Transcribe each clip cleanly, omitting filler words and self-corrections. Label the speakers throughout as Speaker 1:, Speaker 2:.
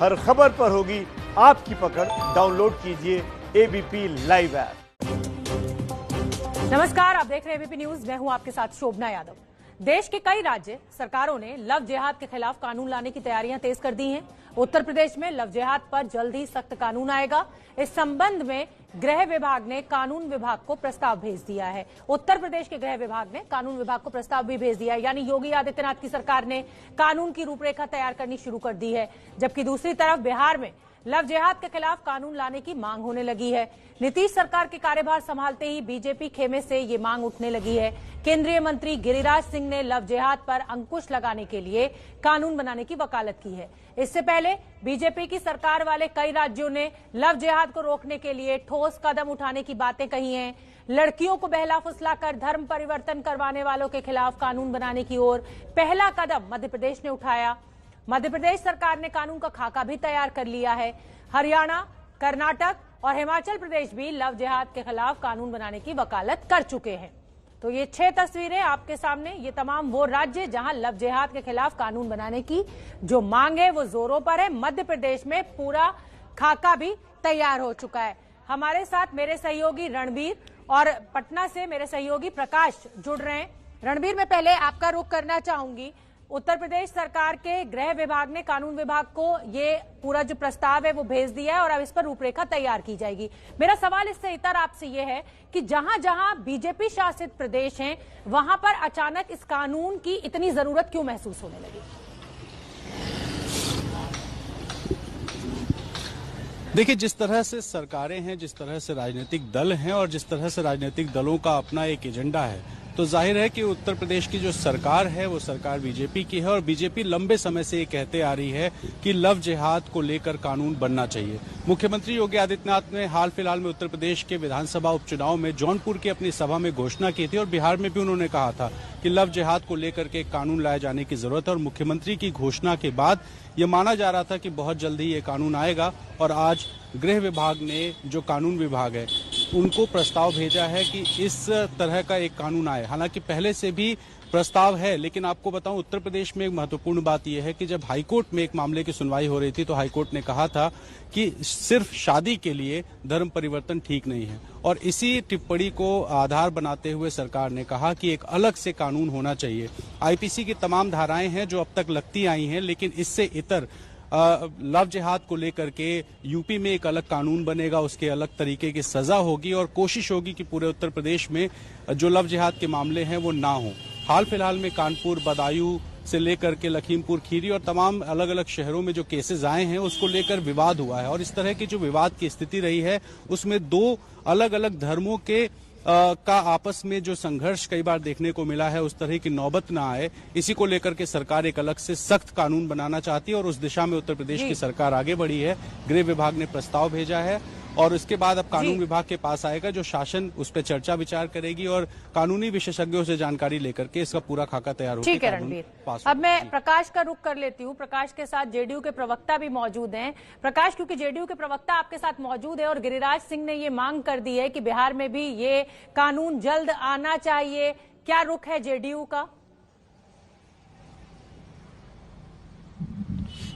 Speaker 1: हर खबर पर होगी आपकी पकड़। डाउनलोड कीजिए एबीपी लाइव ऐप।
Speaker 2: नमस्कार, आप देख रहे हैं एबीपी न्यूज। मैं हूं आपके साथ शोभना यादव। देश के कई राज्य सरकारों ने लव जिहाद के खिलाफ कानून लाने की तैयारियां तेज कर दी हैं। उत्तर प्रदेश में लव जिहाद पर जल्द ही सख्त कानून आएगा। इस संबंध में गृह विभाग ने कानून विभाग को प्रस्ताव भेज दिया है। उत्तर प्रदेश के गृह विभाग ने कानून विभाग को प्रस्ताव भी भेज दिया है, यानी योगी आदित्यनाथ की सरकार ने कानून की रूपरेखा तैयार करनी शुरू कर दी है। जबकि दूसरी तरफ बिहार में लव जिहाद के खिलाफ कानून लाने की मांग होने लगी है। नीतीश सरकार के कार्यभार संभालते ही बीजेपी खेमे से ये मांग उठने लगी है। केंद्रीय मंत्री गिरिराज सिंह ने लव जिहाद पर अंकुश लगाने के लिए कानून बनाने की वकालत की है। इससे पहले बीजेपी की सरकार वाले कई राज्यों ने लव जिहाद को रोकने के लिए ठोस कदम उठाने की बातें कही हैं। लड़कियों को बहला फुसलाकर धर्म परिवर्तन करवाने वालों के खिलाफ कानून बनाने की ओर पहला कदम मध्य प्रदेश ने उठाया। मध्य प्रदेश सरकार ने कानून का खाका भी तैयार कर लिया है। हरियाणा, कर्नाटक और हिमाचल प्रदेश भी लव जिहाद के खिलाफ कानून बनाने की वकालत कर चुके हैं। तो ये 6 तस्वीरें आपके सामने, ये तमाम वो राज्य जहां लव जिहाद के खिलाफ कानून बनाने की जो मांग है वो जोरों पर है। मध्य प्रदेश में पूरा खाका भी तैयार हो चुका है। हमारे साथ मेरे सहयोगी रणबीर और पटना से मेरे सहयोगी प्रकाश जुड़ रहे हैं। रणबीर, मैं पहले आपका रुख करना चाहूंगी। उत्तर प्रदेश सरकार के गृह विभाग ने कानून विभाग को ये पूरा जो प्रस्ताव है वो भेज दिया है और अब इस पर रूपरेखा तैयार की जाएगी। मेरा सवाल इससे इतर आपसे ये है कि जहां जहां बीजेपी शासित प्रदेश हैं वहां पर अचानक इस कानून की इतनी जरूरत क्यों महसूस होने लगी?
Speaker 3: देखिए, जिस तरह से सरकारें हैं, जिस तरह से राजनीतिक दल हैं और जिस तरह से राजनीतिक दलों का अपना एक एजेंडा है, तो जाहिर है कि उत्तर प्रदेश की जो सरकार है वो सरकार बीजेपी की है और बीजेपी लंबे समय से ये कहते आ रही है कि लव जिहाद को लेकर कानून बनना चाहिए। मुख्यमंत्री योगी आदित्यनाथ ने हाल फिलहाल में उत्तर प्रदेश के विधानसभा उपचुनाव में जौनपुर की अपनी सभा में घोषणा की थी और बिहार में भी उन्होंने कहा था कि लव जिहाद को लेकर के कानून लाए जाने की जरूरत है। और मुख्यमंत्री की घोषणा के बाद ये माना जा रहा था कि बहुत जल्दी ये कानून आएगा और आज गृह विभाग ने, जो कानून विभाग है, उनको प्रस्ताव भेजा है कि इस तरह का एक कानून आए। हालांकि पहले से भी प्रस्ताव है, लेकिन आपको बताऊं उत्तर प्रदेश में एक महत्वपूर्ण बात यह है कि जब हाईकोर्ट में एक मामले की सुनवाई हो रही थी तो हाईकोर्ट ने कहा था कि सिर्फ शादी के लिए धर्म परिवर्तन ठीक नहीं है और इसी टिप्पणी को आधार बनाते हुए सरकार ने कहा कि एक अलग से कानून होना चाहिए। आईपीसी की तमाम धाराएं हैं जो अब तक लगती आई हैं, लेकिन इससे इतर लव जिहाद को लेकर के यूपी में एक अलग कानून बनेगा, उसके अलग तरीके की सजा होगी और कोशिश होगी कि पूरे उत्तर प्रदेश में जो लव जिहाद के मामले हैं वो ना हो। हाल फिलहाल में कानपुर, बदायूं से लेकर के लखीमपुर खीरी और तमाम अलग अलग शहरों में जो केसेस आए हैं उसको लेकर विवाद हुआ है और इस तरह की जो विवाद की स्थिति रही है उसमें 2 अलग अलग धर्मों के का आपस में जो संघर्ष कई बार देखने को मिला है उस तरह की नौबत ना आए, इसी को लेकर के सरकार एक अलग से सख्त कानून बनाना चाहती है और उस दिशा में उत्तर प्रदेश की सरकार आगे बढ़ी है। गृह विभाग ने प्रस्ताव भेजा है और उसके बाद अब कानून विभाग के पास आएगा जो शासन उस पर चर्चा विचार करेगी और कानूनी विशेषज्ञों से जानकारी लेकर के इसका पूरा खाका तैयार होगा।
Speaker 2: ठीक है रणबीर, अब मैं प्रकाश का रुख कर लेती हूँ। प्रकाश के साथ जेडीयू के प्रवक्ता भी मौजूद हैं। प्रकाश, क्योंकि जेडीयू के प्रवक्ता आपके साथ मौजूद है और गिरिराज सिंह ने ये मांग कर दी है कि बिहार में भी ये कानून जल्द आना चाहिए, क्या रुख है जेडीयू का?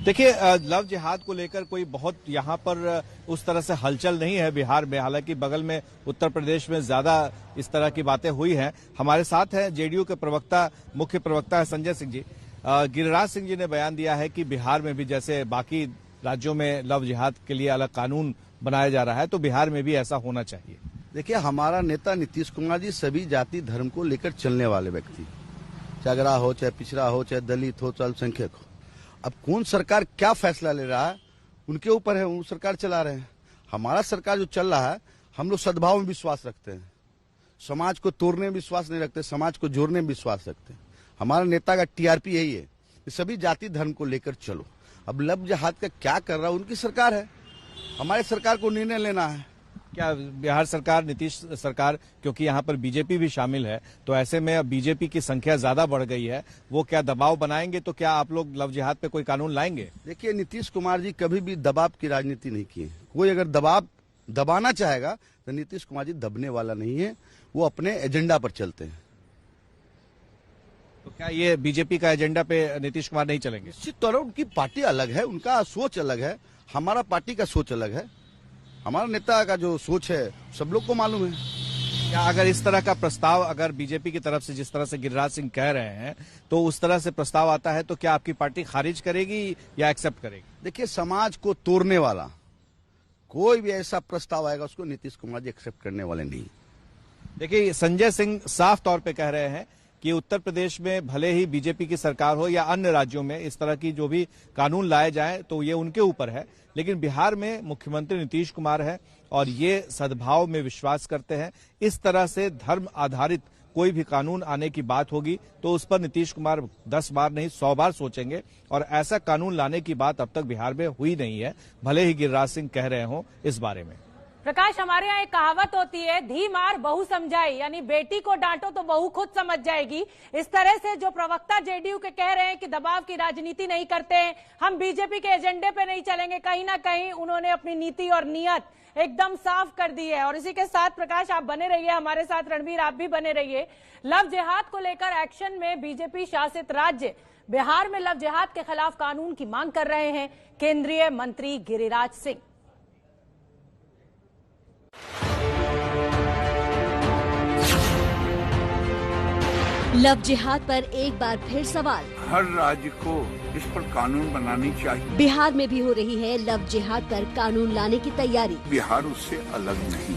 Speaker 4: देखिए, लव जिहाद को लेकर कोई बहुत यहाँ पर उस तरह से हलचल नहीं है बिहार में। हालांकि बगल में उत्तर प्रदेश में ज्यादा इस तरह की बातें हुई हैं। हमारे साथ हैं जेडीयू के प्रवक्ता, मुख्य प्रवक्ता है संजय सिंह जी। गिरिराज सिंह जी ने बयान दिया है कि बिहार में भी जैसे बाकी राज्यों में लव जिहाद के लिए अलग कानून बनाया जा रहा है तो बिहार में भी ऐसा होना चाहिए।
Speaker 5: देखिए, हमारा नेता नीतीश कुमार जी सभी जाति धर्म को लेकर चलने वाले व्यक्ति, चाहे अगड़ा हो, चाहे पिछड़ा हो, चाहे दलित हो, चाहे अल्पसंख्यक हो। अब कौन सरकार क्या फैसला ले रहा है उनके ऊपर है, वो सरकार चला रहे हैं। हमारा सरकार जो चल रहा है, हम लोग सद्भाव में विश्वास रखते हैं, समाज को तोड़ने में विश्वास नहीं रखते, समाज को जोड़ने में विश्वास रखते हैं। हमारा नेता का टीआरपी यही है कि सभी जाति धर्म को लेकर चलो। अब लव जिहाद का क्या कर रहा है उनकी सरकार है, हमारी सरकार को निर्णय लेना है।
Speaker 4: क्या बिहार सरकार, नीतीश सरकार, क्योंकि यहाँ पर बीजेपी भी शामिल है, तो ऐसे में अब बीजेपी की संख्या ज्यादा बढ़ गई है, वो क्या दबाव बनाएंगे? तो क्या आप लोग लव जिहाद पे कोई कानून लाएंगे?
Speaker 5: देखिए, नीतीश कुमार जी कभी भी दबाव की राजनीति नहीं की है। कोई अगर दबाना चाहेगा तो नीतीश कुमार जी दबने वाला नहीं है, वो अपने एजेंडा पर चलते हैं।
Speaker 4: तो क्या ये बीजेपी का एजेंडा पे नीतीश कुमार नहीं चलेंगे?
Speaker 5: निश्चित तौर पर उनकी पार्टी अलग है, उनका सोच अलग है, हमारा पार्टी का सोच अलग है। हमारा नेता का जो सोच है सब लोग को मालूम है।
Speaker 4: क्या अगर इस तरह का प्रस्ताव अगर बीजेपी की तरफ से जिस तरह से गिरिराज सिंह कह रहे हैं तो उस तरह से प्रस्ताव आता है तो क्या आपकी पार्टी खारिज करेगी या एक्सेप्ट करेगी?
Speaker 5: देखिए, समाज को तोड़ने वाला कोई भी ऐसा प्रस्ताव आएगा उसको नीतीश कुमार जी एक्सेप्ट करने वाले नहीं।
Speaker 4: देखिए, संजय सिंह साफ तौर पे कह रहे हैं कि उत्तर प्रदेश में भले ही बीजेपी की सरकार हो या अन्य राज्यों में इस तरह की जो भी कानून लाए जाएं तो ये उनके ऊपर है, लेकिन बिहार में मुख्यमंत्री नीतीश कुमार है और ये सद्भाव में विश्वास करते हैं। इस तरह से धर्म आधारित कोई भी कानून आने की बात होगी तो उस पर नीतीश कुमार 10 बार नहीं 100 बार सोचेंगे और ऐसा कानून लाने की बात अब तक बिहार में हुई नहीं है, भले ही गिरिराज सिंह कह रहे हों इस बारे में।
Speaker 2: प्रकाश, हमारे यहाँ एक कहावत होती है, धी मार बहू समझाई, यानी बेटी को डांटो तो बहू खुद समझ जाएगी। इस तरह से जो प्रवक्ता जेडीयू के कह रहे हैं कि दबाव की राजनीति नहीं करते हैं, हम बीजेपी के एजेंडे पे नहीं चलेंगे, कहीं ना कहीं उन्होंने अपनी नीति और नियत एकदम साफ कर दी है। और इसी के साथ प्रकाश, आप बने रहिए हमारे साथ, रणबीर आप भी बने रहिए। लव जिहाद को लेकर एक्शन में बीजेपी शासित राज्य बिहार में लव जिहाद के खिलाफ कानून की मांग कर रहे हैं केंद्रीय मंत्री गिरिराज सिंह।
Speaker 6: लव जिहाद पर एक बार फिर सवाल।
Speaker 7: हर राज्य को इस पर कानून बनानी चाहिए।
Speaker 6: बिहार में भी हो रही है लव जिहाद पर कानून लाने की तैयारी।
Speaker 7: बिहार उससे अलग नहीं।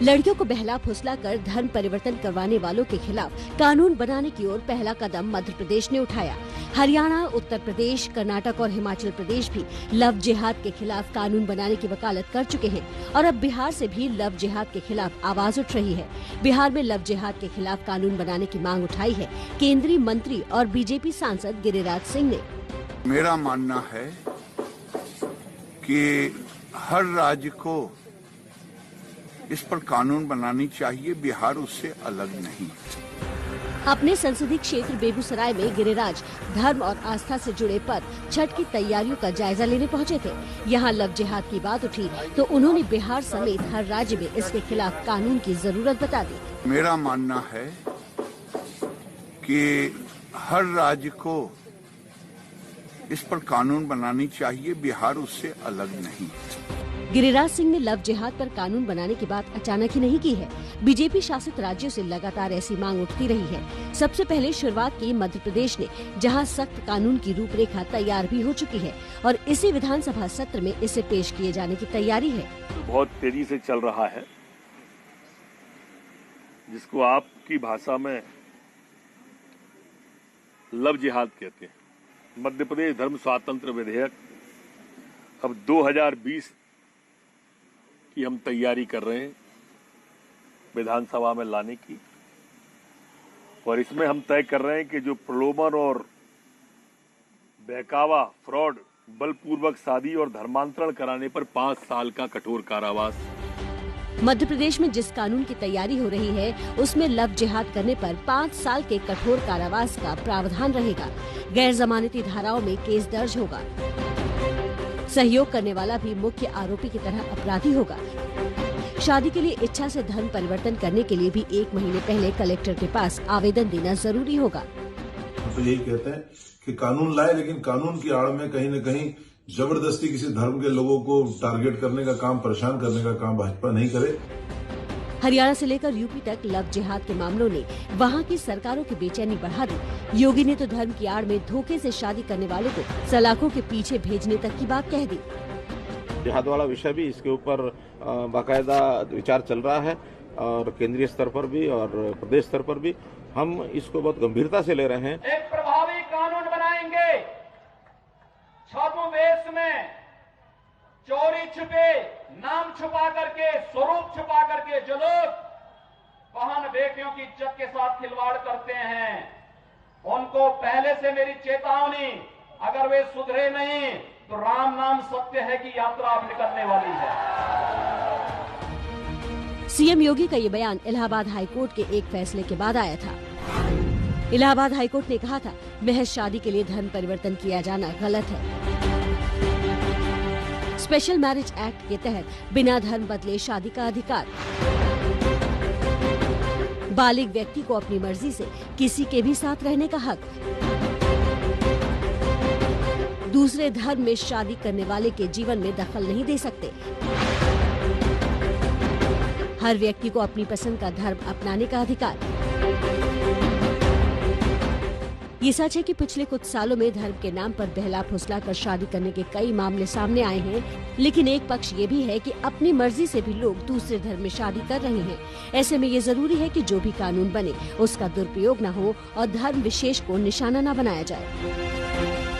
Speaker 6: लड़कियों को बहला फुसला कर धर्म परिवर्तन करवाने वालों के खिलाफ कानून बनाने की ओर पहला कदम मध्य प्रदेश ने उठाया। हरियाणा, उत्तर प्रदेश, कर्नाटक और हिमाचल प्रदेश भी लव जिहाद के खिलाफ कानून बनाने की वकालत कर चुके हैं और अब बिहार से भी लव जिहाद के खिलाफ आवाज उठ रही है। बिहार में लव जिहाद के खिलाफ कानून बनाने की मांग उठाई है केंद्रीय मंत्री और बीजेपी सांसद गिरिराज सिंह ने।
Speaker 7: मेरा मानना है कि हर राज्य को इस पर कानून बनानी चाहिए। बिहार उससे अलग नहीं।
Speaker 6: अपने संसदीय क्षेत्र बेगूसराय में गिरिराज धर्म और आस्था से जुड़े पद छठ की तैयारियों का जायजा लेने पहुंचे थे। यहां लव जिहाद की बात उठी तो उन्होंने बिहार समेत हर राज्य में इसके खिलाफ कानून की जरूरत बता दी।
Speaker 7: मेरा मानना है कि हर राज्य को इस पर कानून बनानी चाहिए। बिहार उससे अलग नहीं।
Speaker 6: गिरिराज सिंह ने लव जिहाद पर कानून बनाने की बात अचानक ही नहीं की है। बीजेपी शासित राज्यों से लगातार ऐसी मांग उठती रही है। सबसे पहले शुरुआत की मध्य प्रदेश ने, जहां सख्त कानून की रूपरेखा तैयार भी हो चुकी है और इसी विधानसभा सत्र में इसे पेश किए जाने की तैयारी है।
Speaker 8: बहुत तेजी से चल रहा है, जिसको आपकी भाषा में लव जिहाद कहते हैं। मध्य प्रदेश धर्म स्वातंत्र विधेयक अब 2020 की हम तैयारी कर रहे हैं विधानसभा में लाने की, और इसमें हम तय कर रहे हैं कि जो प्रलोभन और बहकावा, फ्रॉड, बलपूर्वक शादी और धर्मांतरण कराने पर 5 साल का कठोर कारावास।
Speaker 6: मध्य प्रदेश में जिस कानून की तैयारी हो रही है उसमें लव जिहाद करने पर 5 साल के कठोर कारावास का प्रावधान रहेगा। गैर जमानती धाराओं में केस दर्ज होगा। सहयोग करने वाला भी मुख्य आरोपी की तरह अपराधी होगा। शादी के लिए इच्छा से धर्म परिवर्तन करने के लिए भी 1 महीने पहले कलेक्टर के पास आवेदन देना जरूरी होगा।
Speaker 9: तो यही कहते हैं कि कानून लाए, लेकिन कानून की आड़ में कहीं न कहीं जबरदस्ती किसी धर्म के लोगों को टारगेट करने का काम, परेशान करने का काम भाजपा नहीं करे।
Speaker 6: हरियाणा से लेकर यूपी तक लव जिहाद के मामलों ने वहां की सरकारों की बेचैनी बढ़ा दी। योगी ने तो धर्म की आड़ में धोखे से शादी करने वालों को सलाखों के पीछे भेजने तक की बात कह दी।
Speaker 10: जिहाद वाला विषय भी, इसके ऊपर बाकायदा विचार चल रहा है और केंद्रीय स्तर पर भी और प्रदेश स्तर पर भी हम इसको बहुत गंभीरता से ले रहे हैं।
Speaker 11: एक प्रभावी कानून बनाएंगे। छद्मवेश में चोरी छिपे, नाम छुपा करके, स्वरूप छुपा करके जो लोग बहन बेटियों की इज्जत के साथ खिलवाड़ करते हैं, उनको पहले से मेरी चेतावनी, अगर वे सुधरे नहीं तो राम नाम सत्य है की यात्रा अब निकलने वाली है।
Speaker 6: सीएम योगी का ये बयान इलाहाबाद हाईकोर्ट के एक फैसले के बाद आया था। इलाहाबाद हाईकोर्ट ने कहा था, महज शादी के लिए धर्म परिवर्तन किया जाना गलत है। स्पेशल मैरिज एक्ट के तहत बिना धर्म बदले शादी का अधिकार। बालिग व्यक्ति को अपनी मर्जी से किसी के भी साथ रहने का हक, दूसरे धर्म में शादी करने वाले के जीवन में दखल नहीं दे सकते, हर व्यक्ति को अपनी पसंद का धर्म अपनाने का अधिकार। ये सच है कि पिछले कुछ सालों में धर्म के नाम पर बहला फुसला कर शादी करने के कई मामले सामने आए हैं, लेकिन एक पक्ष ये भी है कि अपनी मर्जी से भी लोग दूसरे धर्म में शादी कर रहे हैं। ऐसे में ये जरूरी है कि जो भी कानून बने उसका दुरुपयोग न हो और धर्म विशेष को निशाना न बनाया जाए।